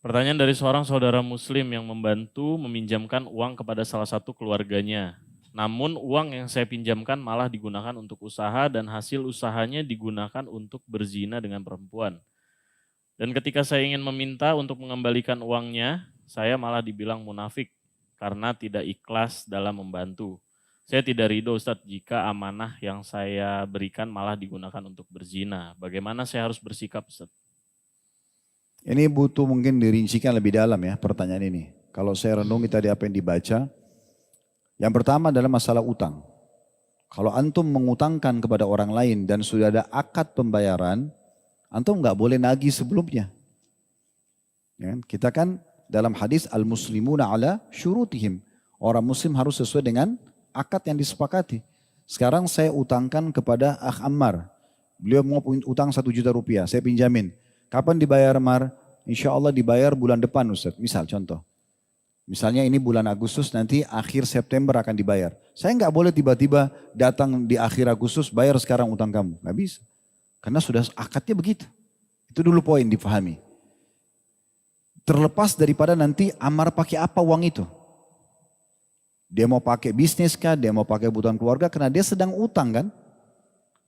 Pertanyaan dari seorang saudara muslim yang membantu meminjamkan uang kepada salah satu keluarganya. Namun uang yang saya pinjamkan malah digunakan untuk usaha dan hasil usahanya digunakan untuk berzina dengan perempuan. Dan ketika saya ingin meminta untuk mengembalikan uangnya, saya malah dibilang munafik karena tidak ikhlas dalam membantu. Saya tidak ridho Ustadz jika amanah yang saya berikan malah digunakan untuk berzina. Bagaimana saya harus bersikap Ustadz? Ini butuh mungkin dirincikan lebih dalam ya pertanyaan ini. Kalau saya renungi tadi apa yang dibaca, yang pertama adalah masalah utang. Kalau antum mengutangkan kepada orang lain dan sudah ada akad pembayaran, antum nggak boleh nagih sebelumnya. Ya kan? Kita kan dalam hadis al-muslimuna ala syurutihim. Orang muslim harus sesuai dengan akad yang disepakati. Sekarang saya utangkan kepada Akh Ammar. Beliau mau utang 1 juta rupiah, saya pinjamin. Kapan dibayar Mar? Insya Allah dibayar bulan depan Ustaz. Misal contoh. Misalnya ini bulan Agustus nanti akhir September akan dibayar. Saya nggak boleh tiba-tiba datang di akhir Agustus bayar sekarang utang kamu. Nggak bisa. Karena sudah akadnya begitu. Itu dulu poin dipahami. Terlepas daripada nanti Ammar pakai apa uang itu. Dia mau pakai bisnis kah? Dia mau pakai kebutuhan keluarga? Karena dia sedang utang kan.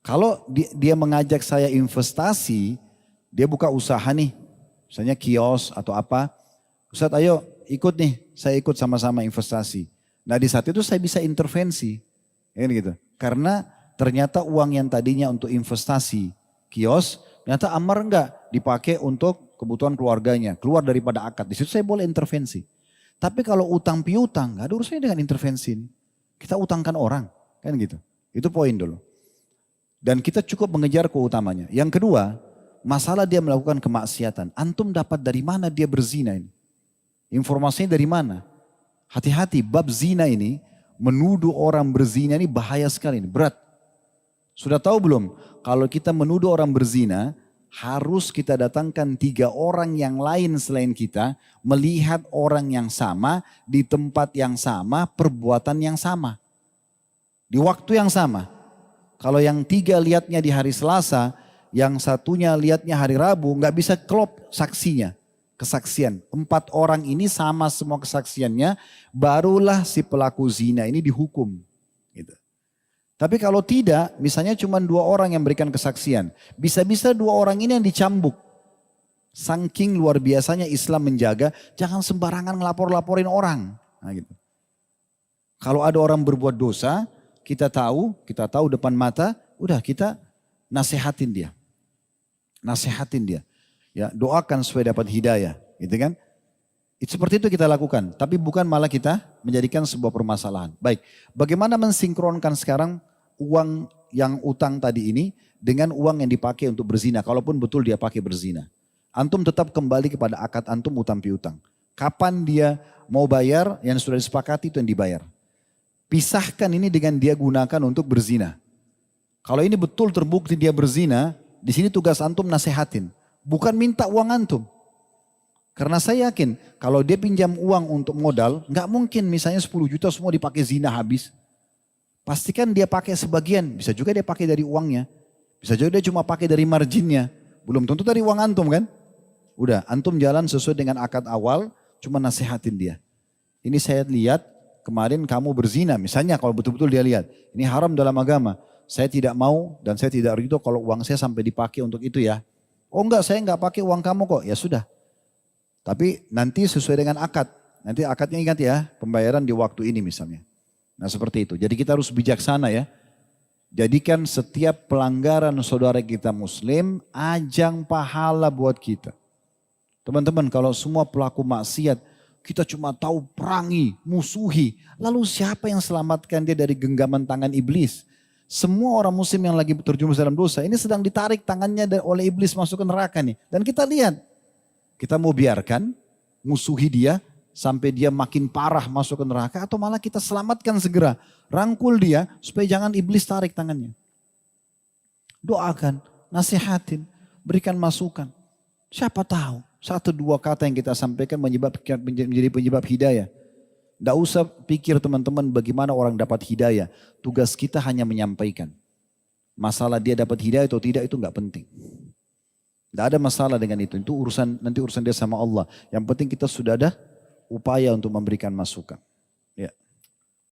Kalau dia mengajak saya investasi, dia buka usaha nih, misalnya kios atau apa. Ustadz ayo ikut nih, saya ikut sama-sama investasi. Nah di saat itu saya bisa intervensi. Ya gitu. Karena ternyata uang yang tadinya untuk investasi kios, ternyata Ammar enggak dipakai untuk kebutuhan keluarganya. Keluar daripada akad, di situ saya boleh intervensi. Tapi kalau utang piutang, gak ada urusannya dengan intervensi ini. Kita utangkan orang, kan gitu. Itu poin dulu. Dan kita cukup mengejar keutamanya. Yang kedua, masalah dia melakukan kemaksiatan. Antum dapat dari mana dia berzina ini? Informasinya dari mana? Hati-hati, bab zina ini menuduh orang berzina ini bahaya sekali, ini berat. Sudah tahu belum? Kalau kita menuduh orang berzina, harus kita datangkan 3 orang yang lain selain kita, melihat orang yang sama, di tempat yang sama, perbuatan yang sama. Di waktu yang sama. Kalau yang 3 lihatnya di hari Selasa, yang satunya lihatnya hari Rabu, nggak bisa klop saksinya, kesaksian. 4 orang ini sama semua kesaksiannya, barulah si pelaku zina ini dihukum. Gitu. Tapi kalau tidak, misalnya cuma 2 orang yang berikan kesaksian, bisa-bisa 2 orang ini yang dicambuk. Saking luar biasanya Islam menjaga, jangan sembarangan ngelapor-laporin orang. Nah, gitu. Kalau ada orang berbuat dosa, kita tahu depan mata, udah kita nasihatin dia. Nasihatin dia. Ya, doakan supaya dapat hidayah, gitu kan? Seperti itu kita lakukan, tapi bukan malah kita menjadikan sebuah permasalahan. Baik, bagaimana mensinkronkan sekarang uang yang utang tadi ini dengan uang yang dipakai untuk berzina, kalaupun betul dia pakai berzina. Antum tetap kembali kepada akad antum utang piutang. Kapan dia mau bayar, yang sudah disepakati itu yang dibayar. Pisahkan ini dengan dia gunakan untuk berzina. Kalau ini betul terbukti dia berzina, di sini tugas antum nasehatin. Bukan minta uang antum. Karena saya yakin kalau dia pinjam uang untuk modal, nggak mungkin misalnya 10 juta semua dipakai zina habis. Pastikan dia pakai sebagian, bisa juga dia pakai dari uangnya. Bisa juga dia cuma pakai dari marginnya. Belum tentu dari uang antum kan. Udah, antum jalan sesuai dengan akad awal, cuma nasehatin dia. Ini saya lihat kemarin kamu berzina, misalnya kalau betul-betul dia lihat, ini haram dalam agama. Saya tidak mau dan saya tidak ridho kalau uang saya sampai dipakai untuk itu ya. Oh enggak, saya enggak pakai uang kamu kok. Ya sudah. Tapi nanti sesuai dengan akad. Nanti akadnya ingat ya, pembayaran di waktu ini misalnya. Nah seperti itu. Jadi kita harus bijaksana ya. Jadikan setiap pelanggaran saudara kita muslim, ajang pahala buat kita. Teman-teman kalau semua pelaku maksiat, kita cuma tahu perangi, musuhi. Lalu siapa yang selamatkan dia dari genggaman tangan iblis? Semua orang muslim yang lagi terjerumus dalam dosa, ini sedang ditarik tangannya oleh iblis masuk ke neraka nih. Dan kita lihat, kita mau biarkan musuhi dia sampai dia makin parah masuk ke neraka, atau malah kita selamatkan segera. Rangkul dia supaya jangan iblis tarik tangannya. Doakan, nasihatin, berikan masukan. Siapa tahu 1-2 kata yang kita sampaikan menjadi penyebab hidayah. Tidak usah pikir teman-teman bagaimana orang dapat hidayah. Tugas kita hanya menyampaikan. Masalah dia dapat hidayah atau tidak itu nggak penting. Tidak ada masalah dengan itu. Itu urusan nanti urusan dia sama Allah. Yang penting kita sudah ada upaya untuk memberikan masukan.